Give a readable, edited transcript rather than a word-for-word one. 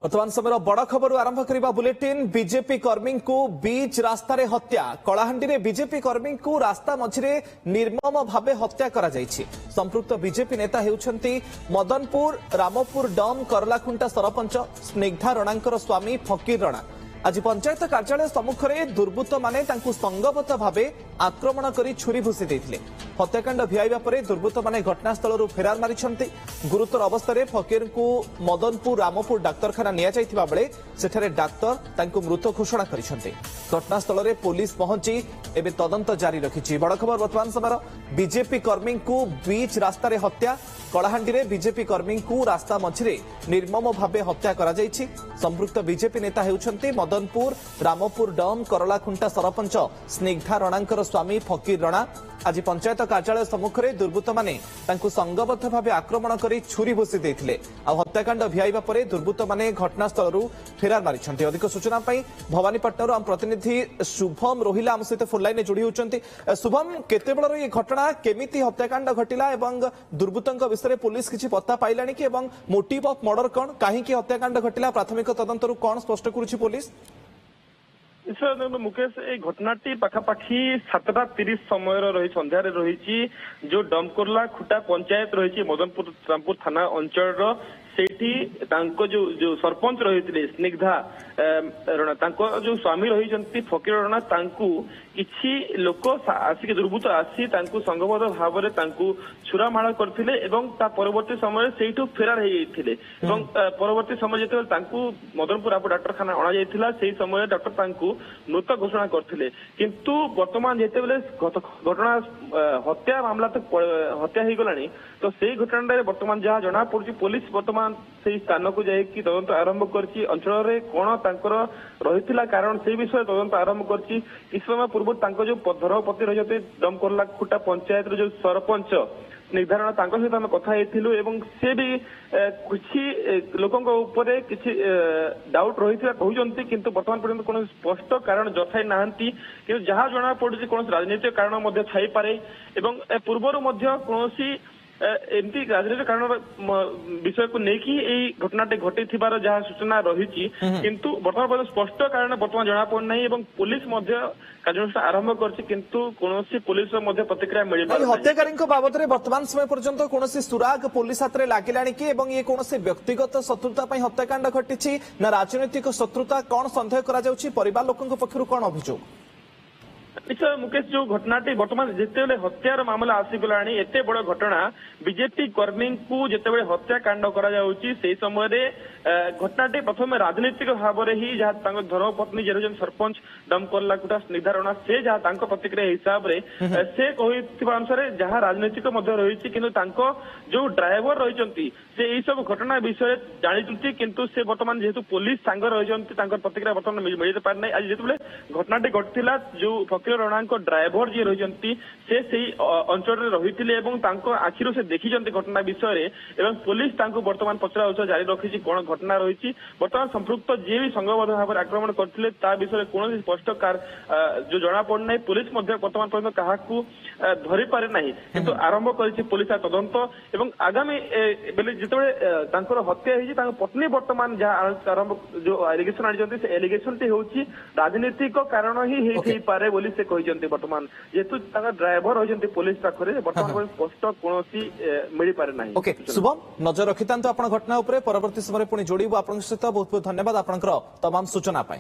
वर्तमान समय बड़ खबर आरंभ करने बुलेटिन बीजेपी कर्मी को बीच रास्तार हत्या कलाहांडी में बीजेपी कर्मी को रास्ता मझिरे निर्मम भावे हत्या करा जायछि। संपृक्त बीजेपी नेता हेउछंती मदनपुर रामपुर डम करलाखुंटा सरपंच स्निग्धा रणांकर स्वामी फकीर रणा। आज पंचायत कार्यालय सम्मुख में दुर्बृत्त माने तांकु संगबद्ध भावे आक्रमण करी छुरी भूसी देथिले। हत्याकांड भिआइबा परे दुर्बृत्त माने घटनास्थल फेरार मारिछंती। गुरुतर अवस्था फकीर को मदनपुर रामपुर डाक्तरखाना निया जायथिबा बेले सेठारे डाक्तर तांकु मृत घोषणा करिछंती। घटनास्थल में पुलिस पहुंची एबे तदंत जारी रखिछि। बड़ खबर वर्तमान समय बीजेपी कर्मी को बीच रास्तार हत्या कलाहांडी में बीजेपी कर्मी को रास्ता मझिरे निर्मम भावे हत्या करा जायछि। संपृक्त बीजेपी नेता हेउछंती मदनपुर रामपुर डम करलाखुंटा सरपंच स्निग्धा रणांकर स्वामी फकीर रणा। आज पंचायत कार्यालय सम्मुख में दुर्बृत्त माने तांकु संगबद्ध भावे आक्रमण करी छुरी भूसी देथिले। आ हत्याकांड भिआइबा परे दुर्बृत्त माने घटनास्थल फेरार मारिछंती। अधिक सूचना पाई भवानीपटना आम प्रतिनिधि शुभम रोहिला आम सहित फोन लाइन जोड़ी होचंती। शुभम केते बेलर ये घटना केमिति हत्याकांड घटिला एवं दुर्बृत्तक विषय पुलिस किछि पत्ता पाइलानी कि एवं मोटिव ऑफ मर्डर कोन काहेकि हत्याकांड घटिला प्राथमिक तदंतरु कोन स्पष्ट करूछि पुलिस? मुकेश ए घटनाटी पाखापाखि 7:30 समय रही संध्यारे रही जो डमकोरला खुटा पंचायत रही मदनपुर रामपुर थाना अंचल सेठी जो सरपंच रही स्निग्धा रणा जो स्वामी रही फकीर रणा किछि लोक आसिक दुर्बृत्त आसी संगबद्ध भाव में छुरामाड़ करते परवर्ती समय सेठू फेरार होते परवर्ती समय जो मदनपुर रामपुर डाक्तरखाना अणा जाइथिला सेही समय डॉक्टर मृत घोषणा करथिले। किंतु वर्तमान जेतेबेले घटना हत्या मामला तक हत्या हो गलानी तो सेही घटना वर्तमान जहाँ जना पड़ुछि पुलिस वर्तमान से स्थान को जाइकी तदंत आरंभ करछि। अंचल रे कोन तांकर रहिथिला कारण से विषय तदंत आरंभ करछि। किछ समय पूर्व तांको जो धर्मपति रहिते डमकोरला खुटा पंचायत जो सरपंच निर्धारण सहित आम कथा एवं से भी किसी लोकों उपरे किसी डाउट रही कहते किंतु वर्तमान पर्यंत कौन स्पष्ट कारण दर्शाई ना कि जहाँ जना पड़ी कौन राजनीतिक कारण थाई पारे एवं पूर्वर कौन एमती राजनीतिक कारण विषय को लेकिन घटनाटी घटी जहाँ सूचना रही किंतु वर्तमान पर्यंत स्पष्ट कारण वर्तमान जना पड़ना पुलिस कार्यानुष्ठान आरंभ कर पुलिस प्रतिक्रिया मिल हत्याकारी बाबद वर्तमान समय पर्यंत कौन सुराग पुलिस हाथ में लगिला कि ये कौन व्यक्तिगत शत्रुता हत्याकांड घटी ना राजनैतिक शत्रुता कौन सन्देह कर लोकों पक्षर कौन अभियोग? निश्चय मुकेश जो घटनाटी वर्तमान जितेबले हत्यार मामला आसीगला एते बड़ घटना बीजेपी कर्मी को जितेबले हत्याकांड करा समय घटनाटी प्रथम राजनीतिक भाव में ही जहाँ धर्मपत्नी जे सरपंच डमकोरला कुटा स्निग्धा रणा से जहाँ प्रतिक्रिया हिसाब से कही अनुसार जहाँ राजनीतिक रही किंतु जो ड्राइवर रही से यही सब घटना विषय जानी किंतु से वर्तमान जेहेतु पुलिस सांग रही प्रतिक्रिया वर्तमान मिल पारना। आज जितेबले घटनाटी घटला जो फकीर रणा ड्राइवर जी रही से अंचल रही आखिर से देखी घटना विषय पुलिस वर्तमान पचरा उचरा जारी रखी कौन घटना रही वर्तमान संपृक्त जी भी संगबद्ध भाव में आक्रमण करते विषय कौन स्पष्ट जो जना पड़ना पुलिस वर्तमान पर्यटन क्या धरी पारे ना किंतु आरंभ कर पुलिस तदंत और आगामी जिते हत्या होती पत्नी वर्तमान जहाँ आरंभ जो एलिगेशन आनी से एलिगेशन टी हूँ राजनीतिक कारण ही पारे बोली से कहते वर्तमान जेहेतु ड्राइवर रही पुलिस पाखे वर्तमान स्पष्ट कौन मिल पारे ना। ओके शुभम नजर रखि घटना उपरे परवर्ती समय पुणी जोड़ू आप सहित बहुत बहुत धन्यवाद आपंकर तमाम सूचना पाई।